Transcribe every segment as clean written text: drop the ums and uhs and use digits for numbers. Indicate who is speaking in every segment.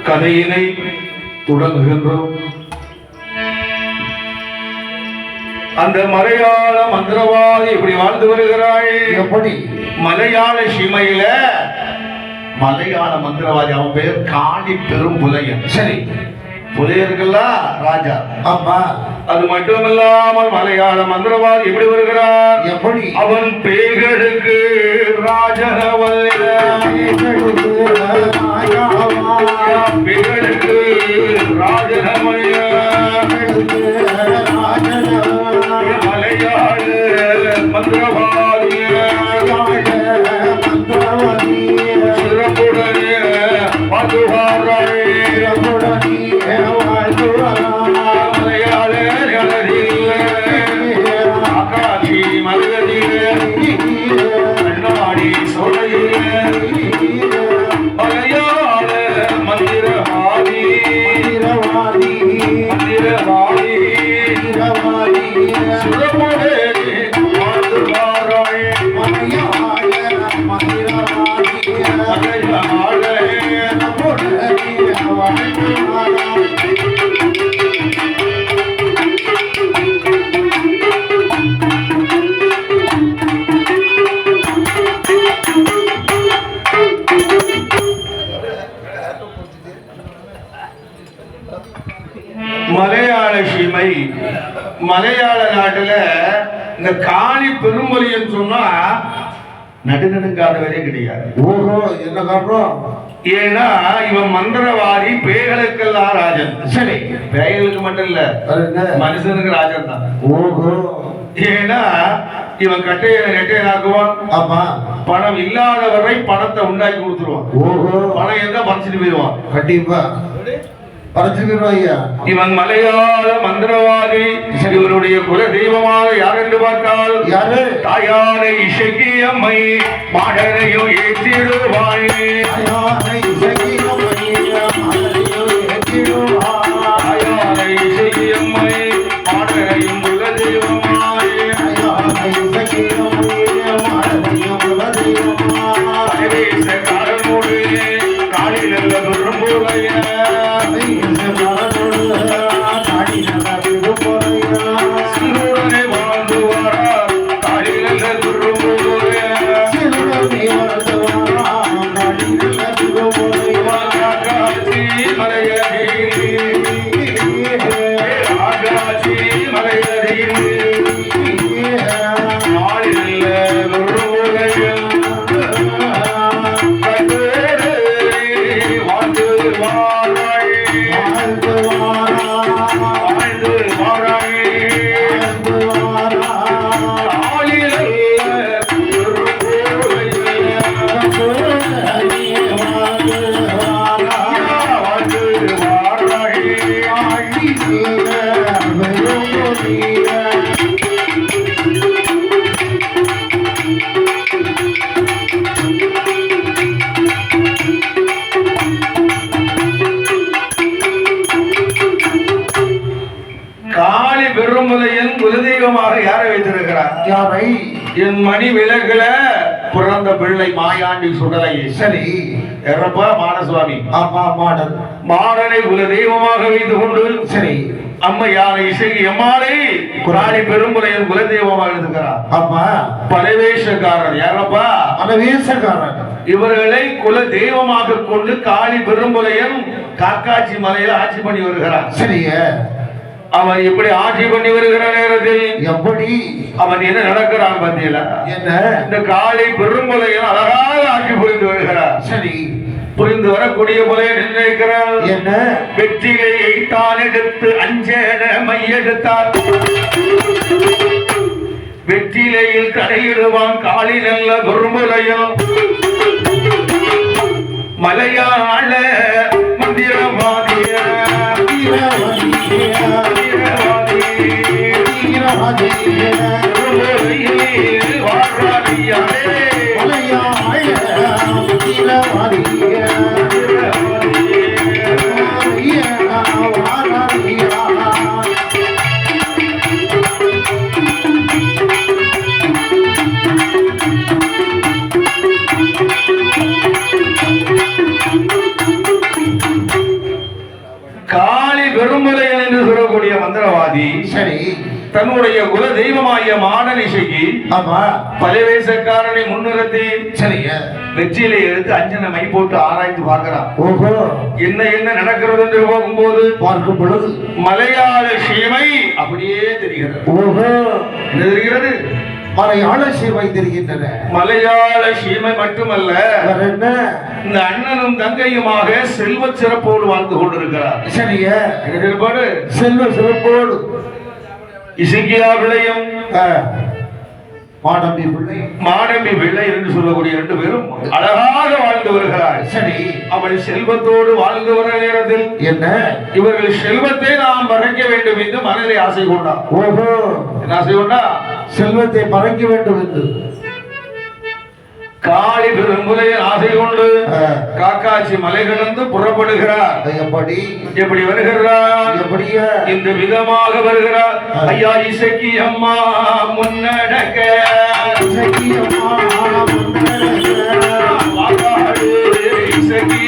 Speaker 1: கதையினை தொடங்குகின்றோம். அந்த மலையாள மந்திரவாதி இப்படி வாழ்ந்து வருகிறாள். எப்படி? மலையாள சீமையில மலையாள மந்திரவாதி, அவன் பேர் காளி பெரும் புதையன். சரி, புதையர்கள்லாம் ராஜா. ஆமா. அது மட்டுமில்லாமல் மலையாள மந்திரவாதி எப்படி வருகிறார்? எப்படி? அவன் பேய்களுக்கு ராஜனவல்ல, பேய்களுக்கு ராஜனவல்ல, மலையாள மந்திரவாதி சிறப்புடைய வாழ்வாராய். மலையாள சீமை, மலையாள நாட்டுல இந்த காளி பெரும்பலின்னு சொன்னா நடுநடுங்காதவரே கிடையாது. ஓஹோ, என்ன காரணம்? ஏன்னா இவன் மந்திரவாதி, பேய்களுக்கெல்லாம் ராஜன். சரி, பேய்களுக்கு மட்டும் இல்ல, மனுஷனுக்கு ராஜன் தான். ஓஹோ. ஏன்னா இவன் நெட்டையனாக்குவான். ஆமா. பணம் இல்லாதவரை பணத்தை உண்டாக்கி கொடுத்துருவான். ஓஹோ. பணம் இருந்தா பறிச்சுட்டு போயிடுவான். கண்டிப்பா இவன் மலையாள மந்திரவாதி. இவருடைய குல தெய்வமாக யார் என்று பார்த்தால் யாரு? தாயாரை இசைக்கு அம்மை மாடனையும் ஏற்றிடுவாள். தாயாரை இசைக்கு அம்மை மாடனையும் குல தெய்வமாய். காரனோடு காலில் விரும்புவைய குலதெய்வமாக யாரை வைத்திருக்கிறார்? யாரை? என் மணி விலகுல பிறந்த பிள்ளை மாயாண்டி சுடலை. சரி, எறப்பா மாடசுவாமி. ஆமா, மாடன். மாடனை குலதெய்வமாக வைத்து கொண்டு சரி அம்மையாரை இசைக்கு எம்மாரை குராணி பெரும்புலையன் குலதெய்வமாக இருக்கிறார். ஆமா. பரவேஷக்காரன் யாரப்பா? பரவேஷக்காரன். இவர்களை குல தெய்வமாக கொண்டு காளி பெரும்புலையன் காக்காட்சி மலையில் ஆட்சி பண்ணி வருகிறார். சரிங்க. அவன் இப்படி ஆட்சி பண்ணி வருகிற நேரத்தில் எப்படி அவன் என்ன நடக்கிறான் பத்தியில என்ன? இந்த காளி பெரும்புலையன் அழகாக ஆட்சி புரிந்து வருகிறார். சரி, புரிந்து வரக்கூடிய முறையை நிர்ணயிக்கிறார். என்ன? வெற்றிலையை தான் எடுத்து அஞ்சேன மையெடுத்தார். வெற்றிலையில் தடையிடுவான் காளி நல்ல பெரும்புலையன். மலையாள மந்திரவாதிய தன்னுடைய குல தெய்வமாகிய மாடனிசைக்கு
Speaker 2: ஆமா
Speaker 1: பலவேசக்காரனை முன்னிறுத்தி
Speaker 2: சரிங்க
Speaker 1: வெற்றியில எடுத்து அஞ்சனை மை போட்டு ஆராய்ந்து பார்க்கிறான்.
Speaker 2: ஓஹோ
Speaker 1: என்ன என்ன நடக்கிறது என்று போகும்போது
Speaker 2: பார்க்கும் பொழுது
Speaker 1: மலையாள சீமை அப்படியே தெரிகிறது.
Speaker 2: ஓஹோ
Speaker 1: என்ன தெரிகிறது?
Speaker 2: மலையாள சீமை தெரிகின்றன.
Speaker 1: மலையாள சீமை மட்டுமல்ல,
Speaker 2: என்ன
Speaker 1: இந்த அண்ணனும் தங்கையுமாக செல்வ சிறப்போடு வாழ்ந்து கொண்டிருக்கிறார்.
Speaker 2: சரிங்க
Speaker 1: செல்வ சிறப்போடு இசைக்கியா விளையும் மாடம்பி பிள்ளை என்று சொல்லக்கூடிய 2 பேரும் அழகாக வாழ்ந்து வருகிறார்.
Speaker 2: சரி
Speaker 1: அவள் செல்வத்தோடு வாழ்ந்து வர நேரத்தில்
Speaker 2: என்ன
Speaker 1: இவர்கள் செல்வத்தை நாம் மறைக்க வேண்டும் என்று மனதிலே ஆசை கொண்டார்.
Speaker 2: ஓஹோ
Speaker 1: என்ன ஆசை கொண்டா?
Speaker 2: செல்வத்தை மறைக்க வேண்டும் என்று
Speaker 1: காளி பெரும்புலையை ஆசை கொண்டு காக்காட்சி மலை கடந்து புறப்படுகிறார். எப்படி வருகிறார்?
Speaker 2: எப்படியா
Speaker 1: இந்த விதமாக வருகிறார். ஐயா இசக்கி அம்மா முன்னடக்க இசக்கி அம்மா இசக்கி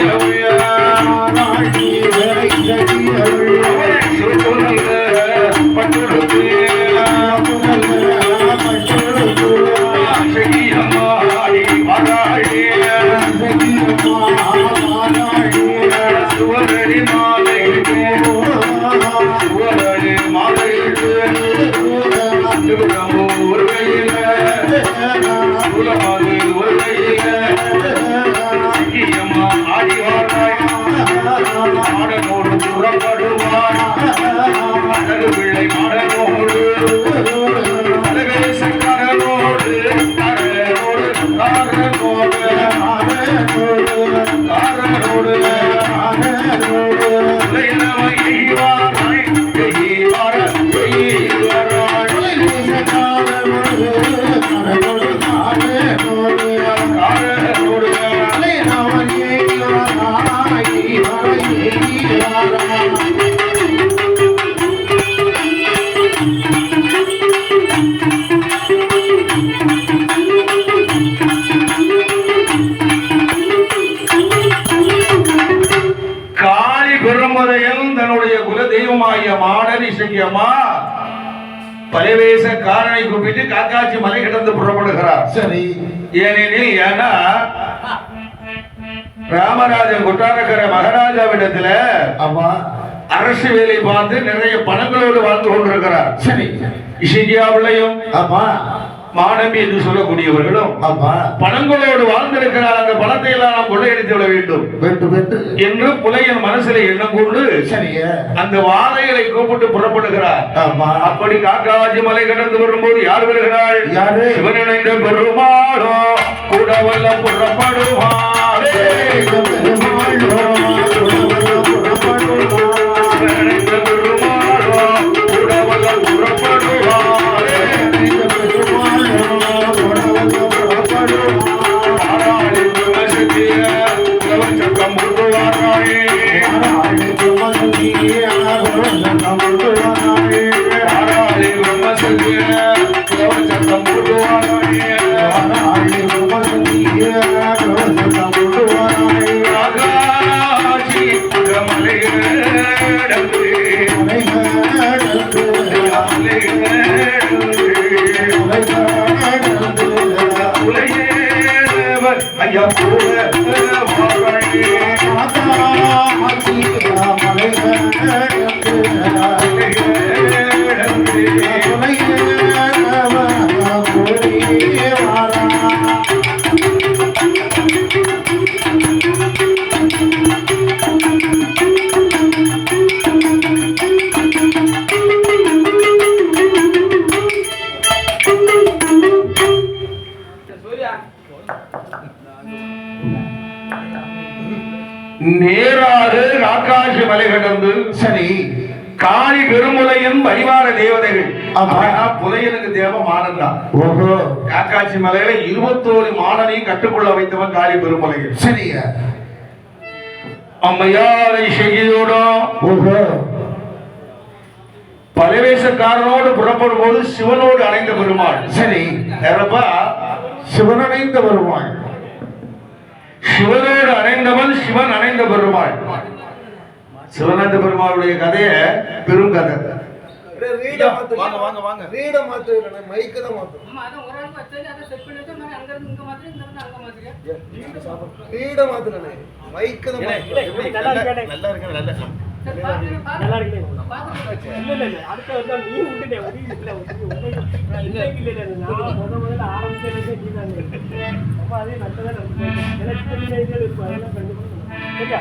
Speaker 1: மாடனோடு புறப்படுவார். பிள்ளை மாடனோடு பலவேசக்காரனோடு தன்னுடைய குல தெய்வமாகிய மாடல் இசைக்கியம்மா பலவேசக்காரனை கூப்பிட்டு காக்காட்சி மலை கிடந்து புறப்படுகிறார்.
Speaker 2: சரி
Speaker 1: ஏனெனில் ஏன்னா ராமராஜன் கொட்டாரக்கரை மகாராஜாவிடத்துல அரசு வேலை பார்த்து நிறைய பணங்களோடு வாழ்ந்து கொண்டிருக்கிறார்.
Speaker 2: சரி
Speaker 1: இசைக்கியாவிலையும்
Speaker 2: ஆமா
Speaker 1: மாணவி என்று சொல்லக்கூடியவர்களும் பணங்களோடு வாழ்ந்திருக்கிறார். அந்த பணத்தை எல்லாம் நாம் கொள்ளையடித்து விட வேண்டும் என்று புலையன் மனசிலே எண்ணம் கொண்டு அந்த வாழைகளை கூப்பிட்டு புறப்படுகிறார். அப்படி காக்காட்சி மலை கடந்து வரும்போது யார் வருகிறாள்? சிவனிணைந்த பெருமாளோ கூட வல்ல புறப்படுவார். பெருமாளோ கூட வல்ல புறப்படுவார். ஐயா நேராக ஆகாசி மலை கடந்து சரி காளி பெருமுலையின் பரிவார தேவதைகள் புலையனுக்கு தேவ மாடன் தான். காக்காட்சி மலையில 21 மாடனையும் கட்டுக்குள்ள வைத்தவன் காளி பெருமுலையில்.
Speaker 2: சரியா
Speaker 1: அம்மையாரை செய்தியோடும் பலவேசக்காரனோடு புறப்படும் போது சிவனோடு அணைந்த பெருமாள்.
Speaker 2: சரி
Speaker 1: சிவனடைந்த பெருமாள். சிவனோடு அணைந்தவன் சிவன் அணைந்த பெருமாள். சிவனந்த பெருமாளுடைய கதைய பெரும் கதை.
Speaker 3: வீட மாத்து.
Speaker 1: வாங்க வாங்க வாங்க.
Speaker 3: வீட மாத்து இல்ல மைக்க தான் மாத்து.
Speaker 4: அம்மா அதான் ஒரு ஆள் வச்சது அதை செட் பண்ணிட்டு நான் அங்க இருந்து இங்க மாதிரி இங்க இருந்து அங்க மாதிரியா
Speaker 3: வீட மாத்து நானே மைக்க தான் மாத்து.
Speaker 1: நல்லா இருக்கு நல்லா இருக்கு.
Speaker 4: சரி பாருங்க
Speaker 5: நல்லா இருக்கு.
Speaker 4: பாத்து
Speaker 5: இல்ல அடுத்த வருஷம் நீ உண்டுனே உதவி இல்ல நான் முதல்ல ஆரம்பிச்சதே நீ தான். அப்ப அதே நல்லதா நடக்கும். எனக்கு தெரிஞ்ச ஐடியா இருக்கு அதெல்லாம் கண்டிப்பா சரியா